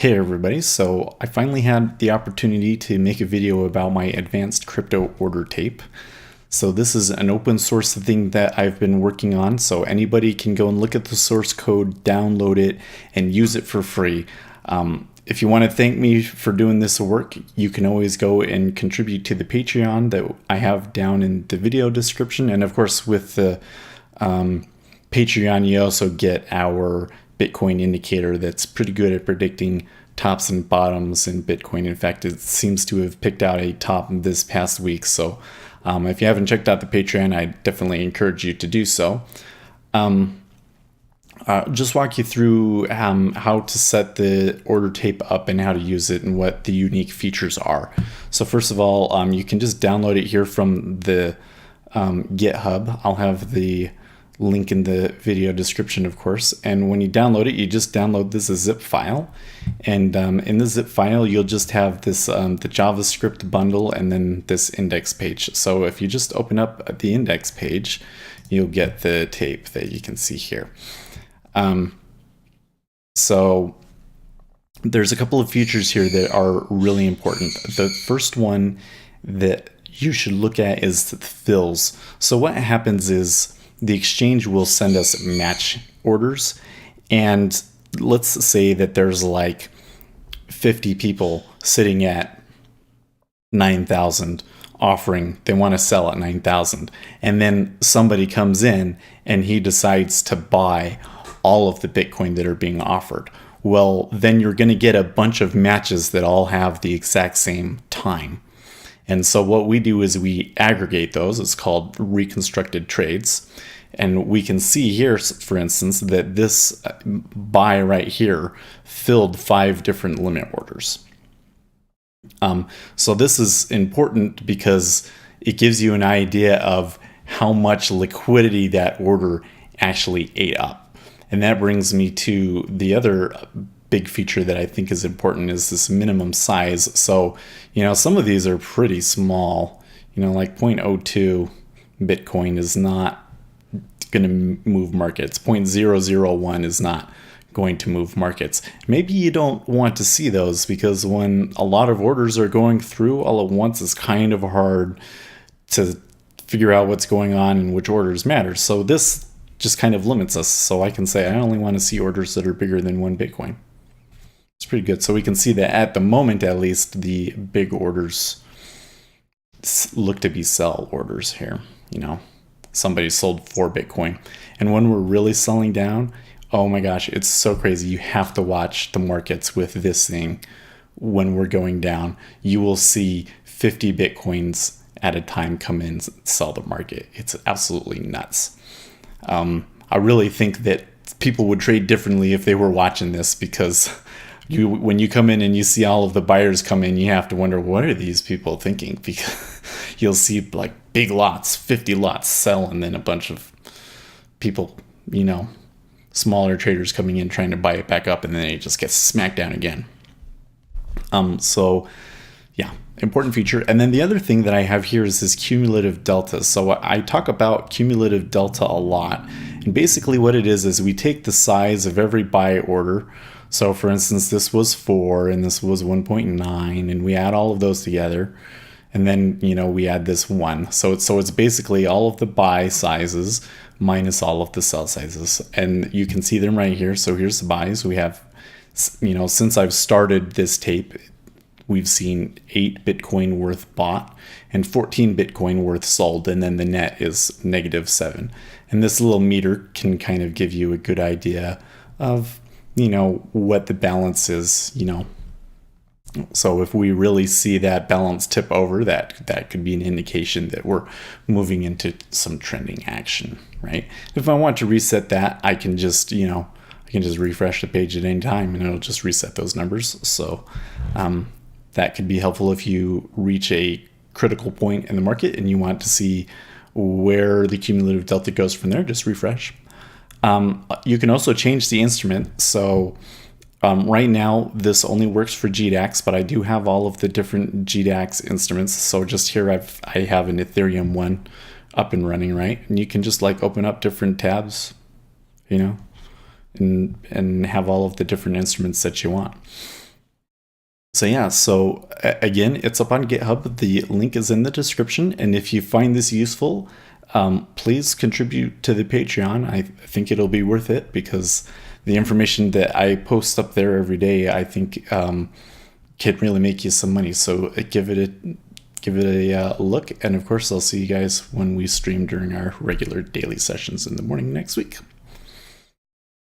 Hey everybody, so I finally had the opportunity to make a video about my advanced crypto order tape. So this is an open source thing that I've been working on, so anybody can go and look at the source code, download it, and use it for free. If you want to thank me for doing this work, you can always go and contribute to the Patreon that I have down in the video description. And of course, with the Patreon, you also get our Bitcoin indicator that's pretty good at predicting tops and bottoms in Bitcoin. In fact, it seems to have picked out a top this past week. So if you haven't checked out the Patreon, I definitely encourage you to do so. Just walk you through how to set the order tape up and how to use it and what the unique features are. So first of all, you can just download it here from the GitHub. I'll have the link in the video description, of course. And when you download it, you just download this as a zip file. And in the zip file, you'll just have this the JavaScript bundle and then this index page. So if you just open up the index page, you'll get the tape that you can see here. So there's a couple of features here that are really important. The first one that you should look at is the fills. So what happens is the exchange will send us match orders, and let's say that there's like 50 people sitting at 9,000 offering, they want to sell at 9,000, and then somebody comes in and he decides to buy all of the Bitcoin that are being offered. Well, then you're going to get a bunch of matches that all have the exact same time. And so what we do is we aggregate those. It's called reconstructed trades. And we can see here, for instance, that this buy right here filled 5 different limit orders. So this is important because it gives you an idea of how much liquidity that order actually ate up. And that brings me to the other big feature that I think is important is this minimum size. So, some of these are pretty small, like 0.02 Bitcoin is not going to move markets. 0.001 is not going to move markets. Maybe you don't want to see those because when a lot of orders are going through all at once, it's kind of hard to figure out what's going on and which orders matter. So this just kind of limits us. So I can say I only want to see orders that are bigger than 1 Bitcoin. It's pretty good. So we can see that at the moment, at least, the big orders look to be sell orders here. Somebody sold 4 Bitcoin. And when we're really selling down, oh my gosh, it's so crazy. You have to watch the markets with this thing. When we're going down, you will see 50 Bitcoins at a time come in and sell the market. It's absolutely nuts. I really think that people would trade differently if they were watching this because when you come in and you see all of the buyers come in, you have to wonder, what are these people thinking? Because you'll see like big lots, 50 lots sell, and then a bunch of people, smaller traders coming in trying to buy it back up, and then it just gets smacked down again. So yeah, important feature. And then the other thing that I have here is this cumulative delta. So I talk about cumulative delta a lot. And basically what it is we take the size of every buy order. So for instance, this was 4 and this was 1.9, and we add all of those together. And then, we add this 1. So it's basically all of the buy sizes minus all of the sell sizes. And you can see them right here. So here's the buys. We have, since I've started this tape, we've seen 8 Bitcoin worth bought and 14 Bitcoin worth sold. And then the net is -7. And this little meter can kind of give you a good idea of, what the balance is, So if we really see that balance tip over, that could be an indication that we're moving into some trending action, right? If I want to reset that, I can just, refresh the page at any time and it'll just reset those numbers. So that could be helpful if you reach a critical point in the market and you want to see where the cumulative delta goes from there, just refresh. You can also change the instrument. So right now, this only works for GDAX, but I do have all of the different GDAX instruments. So just here, I have an Ethereum one up and running, right? And you can just open up different tabs, and have all of the different instruments that you want. So yeah, again, it's up on GitHub. The link is in the description. And if you find this useful, please contribute to the Patreon. I think it'll be worth it because the information that I post up there every day, I think can really make you some money. So give it a look. And of course, I'll see you guys when we stream during our regular daily sessions in the morning next week.